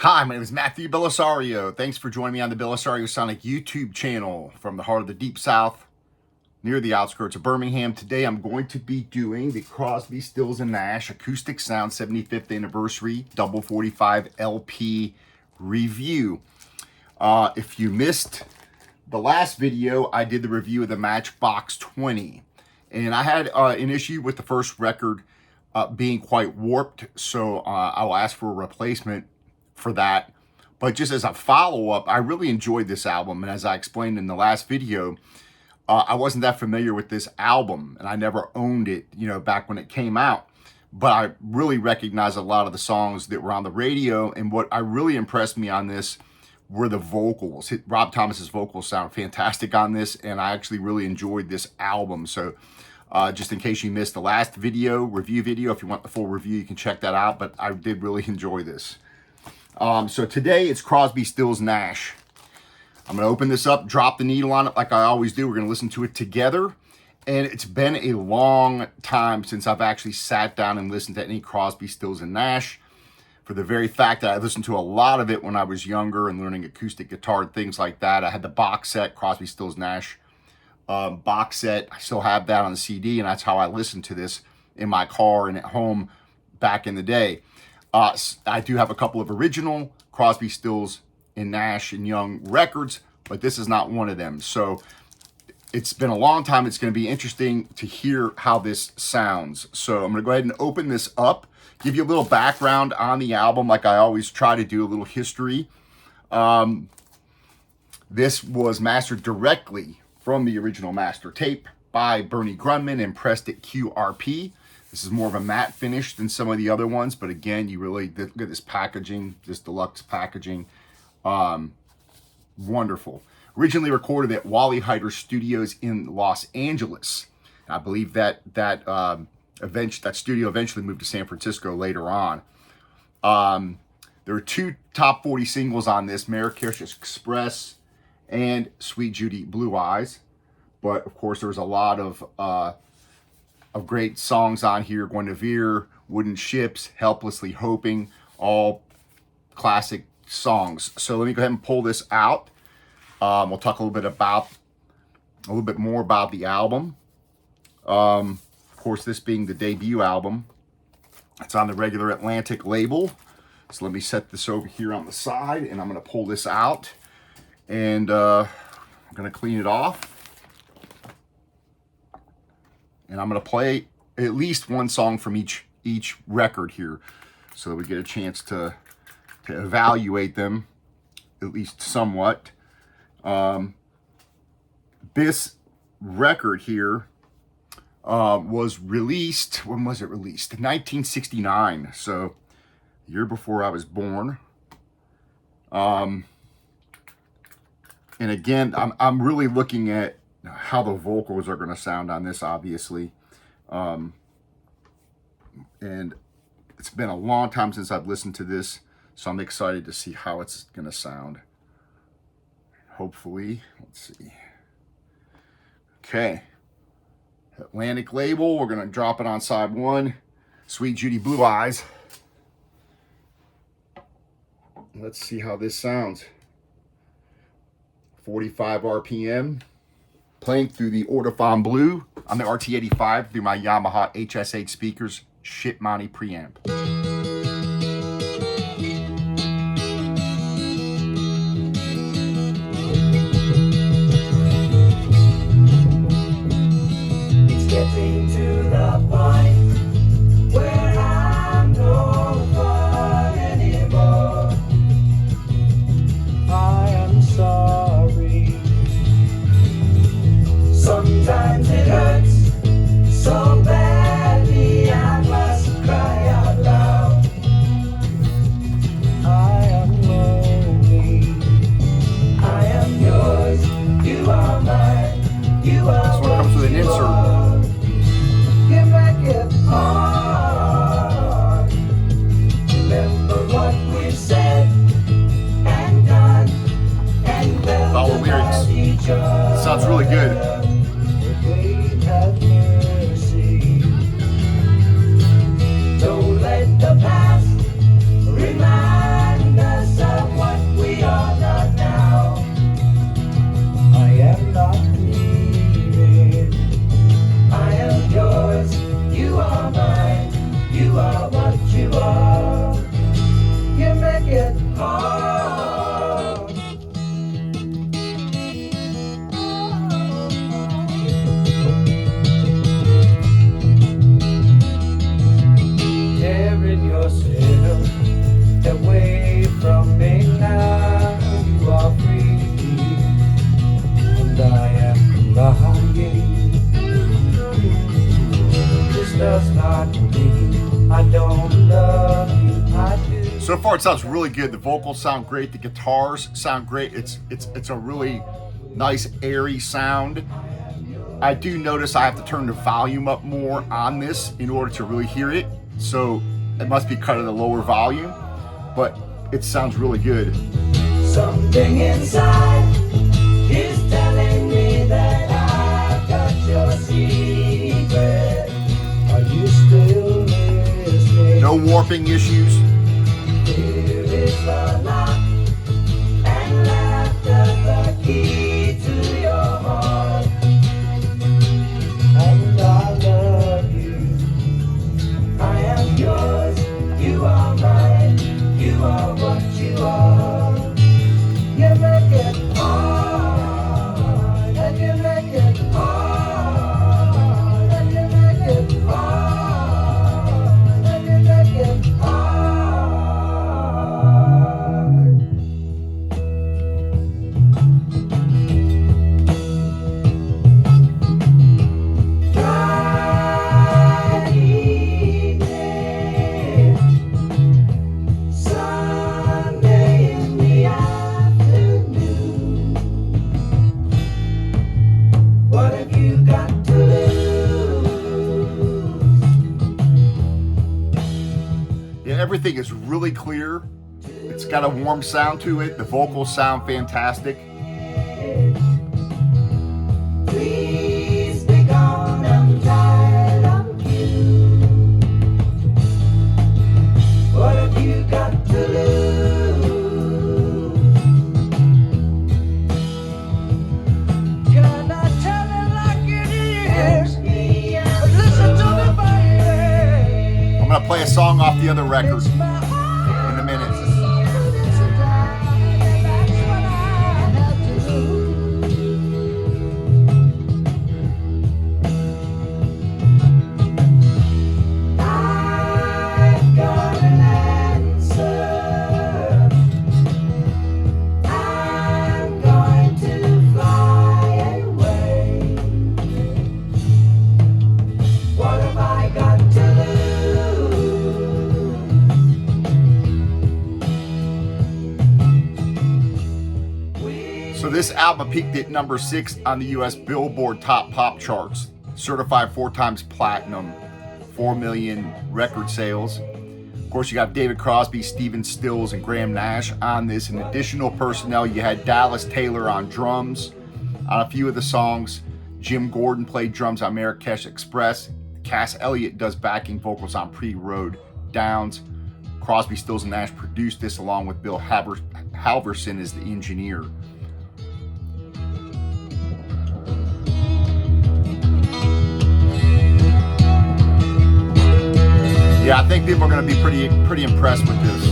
Hi, my name is Matthew Bellisario. Thanks for joining me on the BellisarioSonic YouTube channel from the heart of the Deep South, near the outskirts of Birmingham. Today I'm going to be doing the Crosby, Stills, and Nash Acoustic Sounds 75th Anniversary Double 45 LP review. If you missed the last video, I did the review of the Matchbox 20. And I had an issue with the first record being quite warped, so I will ask for a replacement for that. But just as a follow-up, I really enjoyed this album, and as I explained in the last video, I wasn't that familiar with this album, and I never owned it, back when it came out. But I really recognized a lot of the songs that were on the radio, and what really impressed me on this were the vocals. Rob Thomas's vocals sound fantastic on this, and I actually really enjoyed this album. So just in case you missed the last review video, if you want the full review, you can check that out. But I did really enjoy this. So today it's Crosby, Stills, Nash. I'm going to open this up, drop the needle on it like I always do. We're going to listen to it together. And it's been a long time since I've actually sat down and listened to any Crosby, Stills, and Nash, for the very fact that I listened to a lot of it when I was younger and learning acoustic guitar and things like that. I had the box set, Crosby, Stills, Nash box set. I still have that on the CD, and that's how I listened to this in my car and at home back in the day. I do have a couple of original Crosby, Stills, and Nash and Young records, but this is not one of them. So it's been a long time. It's going to be interesting to hear how this sounds. So I'm going to go ahead and open this up, give you a little background on the album like I always try to do, a little history. This was mastered directly from the original master tape by Bernie Grundman and pressed at QRP. This is more of a matte finish than some of the other ones, but again, you really look at this packaging, this deluxe packaging. Wonderful. Originally recorded at Wally Heider Studios in Los Angeles. I believe that studio eventually moved to San Francisco later on. There are two top 40 singles on this, Marrakesh Express and Sweet Judy Blue Eyes. But of course, there's a lot of great songs on here. Guinevere, Wooden Ships, Helplessly Hoping, all classic songs. So let me go ahead and pull this out. We'll talk a little bit more about the album. Of course, this being the debut album, it's on the regular Atlantic label. So let me set this over here on the side, and I'm going to pull this out, and I'm going to clean it off. And I'm going to play at least one song from each record here, so that we get a chance to evaluate them, at least somewhat. This record here was released, when was it released? 1969, so the year before I was born. And again, I'm really looking at how the vocals are going to sound on this, obviously. And it's been a long time since I've listened to this, so I'm excited to see how it's going to sound. Hopefully, let's see. Okay. Atlantic label, we're going to drop it on side one. Sweet Judy Blue Eyes. Let's see how this sounds. 45 RPM. Playing through the Ortofon Blue on the RT85 through my Yamaha HS8 speakers, Shit Monty preamp. It's getting to the point where I'm no fun anymore. I am sorry. Sometimes it hurts so badly I must cry out loud. I am lonely. I am yours. You are mine. You are This one comes with an insert. Give back your heart. Remember what we've said and done, and Follow lyrics. Sounds really good. Don't let the past remind us far, it sounds really good. The vocals sound great. The guitars sound great. It's a really nice, airy sound. I do notice I have to turn the volume up more on this in order to really hear it. So it must be cut at a lower volume, but it sounds really good. Something inside is telling me that I've got your secret. Are you still listening? No warping issues. Here is the lock and laughter, the key to your heart. And I love you. I am yours. You are mine. You are what you are. You make it hard, and you make it hard, and you make it hard, and you make it hard. Friday evening, Sunday in the afternoon. What have you got to lose? Yeah, everything is really clear. It's got a warm sound to it. The vocals sound fantastic. Please be gone, I'm tired of you. What have you got to lose? Can I tell it like it is? Listen to me, baby. I'm gonna play a song off the other record It's my heart. in a minute. It's a die, and that's what I have to lose. I've got an answer. I'm going to fly away. What have I got to lose? So this album peaked at number 6 on the US Billboard Top Pop charts, certified 4 times platinum, 4 million record sales. Of course, you got David Crosby, Stephen Stills, and Graham Nash on this. In additional personnel, you had Dallas Taylor on drums on a few of the songs. Jim Gordon played drums on Marrakesh Express. Cass Elliot does backing vocals on Pre-Road Downs. Crosby, Stills, and Nash produced this along with Bill Halverson as the engineer. Yeah, I think people are going to be pretty impressed with this.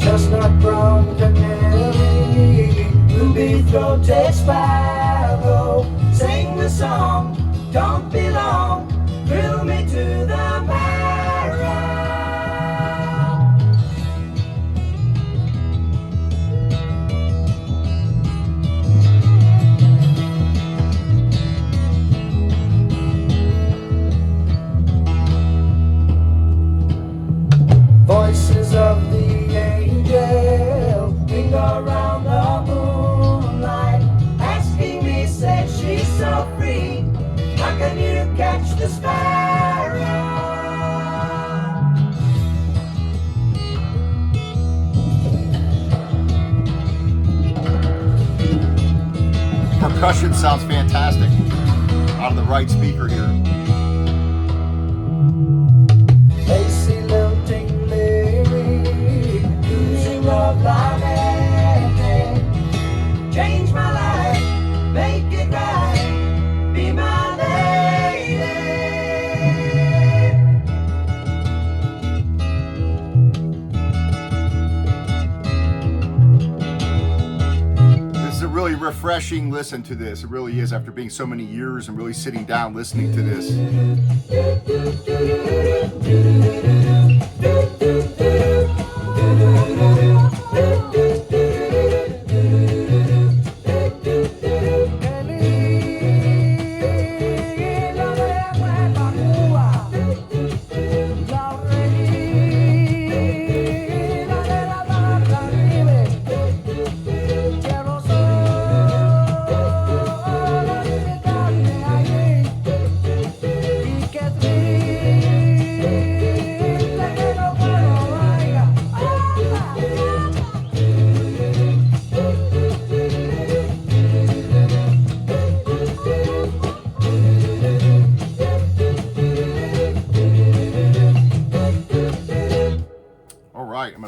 Chestnut brown canary, ruby-throated sparrow, sing the song, don't be long, thrill me to the marrow. Voices of the angel ring around the moonlight, asking me, said she's so free, how can you catch the sparrow? Percussion sounds fantastic on the right speaker here. Lacy lilting lyric, losing love like anything. Change my life, make it right, be my lady. This is a really refreshing listen to this. It really is, after being so many years and really sitting down listening to this.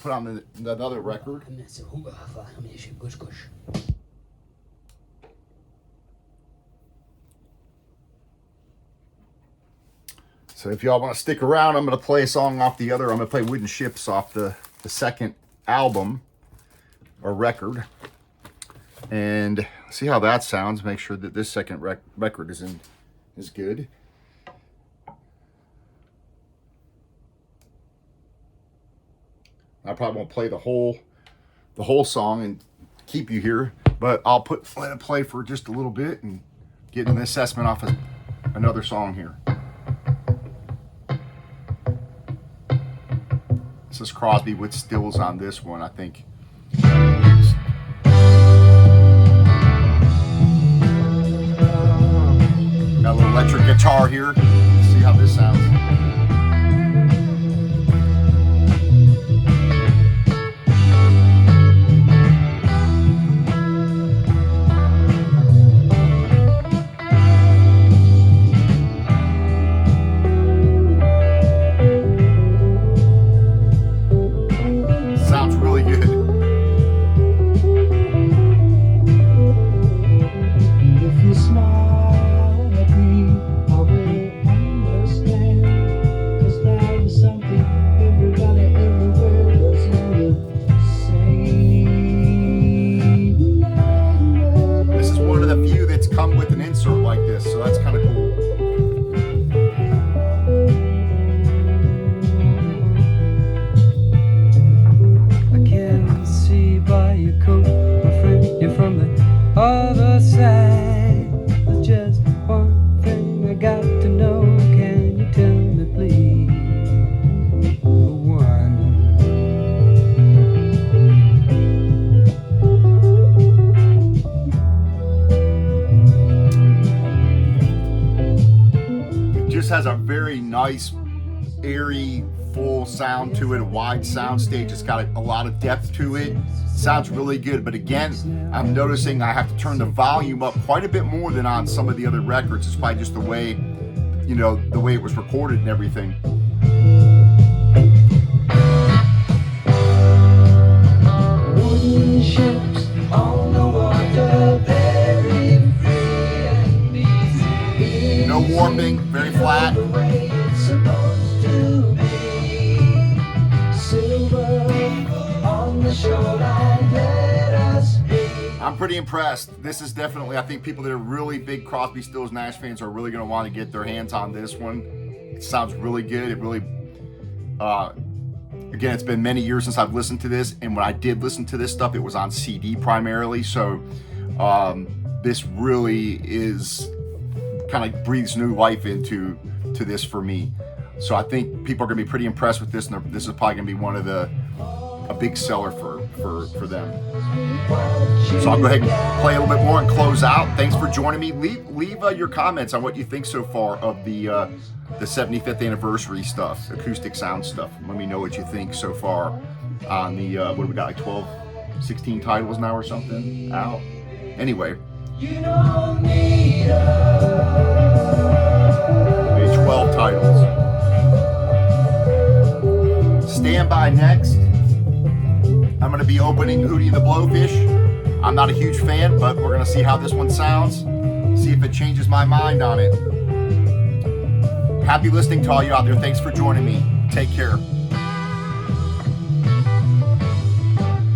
put on another record. So if y'all want to stick around, I'm going to play a song off the other. I'm going to play Wooden Ships off the second album or record. And see how that sounds. Make sure that this second record is good. I probably won't play the whole song and keep you here, but I'll let it play for just a little bit and get an assessment off of another song here. This is Crosby with stills on this one, I think. Got a little electric guitar here. Let's see how this sounds. Sounds really good. If you smile at me, I will understand. 'Cause love is something everybody everywhere doesn't say. This is one of the few that's come with an insert like this, so that's kind of cool. I can see by your coat, my friend, you're from the other side. There's just one thing I got to know. Can you tell me, please? One. It just has a very nice, airy, full sound to it, a wide sound stage. It's got a lot of depth to it. Sounds really good, but again, I'm noticing I have to turn the volume up quite a bit more than on some of the other records. It's probably just the way, you know, the way it was recorded and everything. Wooden ships on the water, very free and easy. No warping, very flat. The way it's supposed to be. Silver on the shoreline, let us be. I'm pretty impressed. This is definitely, I think people that are really big Crosby, Stills, Nash fans are really going to want to get their hands on this one. It sounds really good. It really, again, it's been many years since I've listened to this, and when I did listen to this stuff, it was on CD primarily, so this really is, kind of breathes new life into this for me. So I think people are going to be pretty impressed with this, and this is probably going to be one of a big seller for them. So I'll go ahead and play a little bit more and close out. Thanks for joining me. Leave your comments on what you think so far of the 75th anniversary stuff, acoustic sound stuff. Let me know what you think so far on the what do we got, like 12, 16 titles now or something out. Anyway, You don't need maybe 12 titles. Stand by next. I'm going to be opening Hootie and the Blowfish. I'm not a huge fan, but we're going to see how this one sounds. See if it changes my mind on it. Happy listening to all you out there. Thanks for joining me. Take care.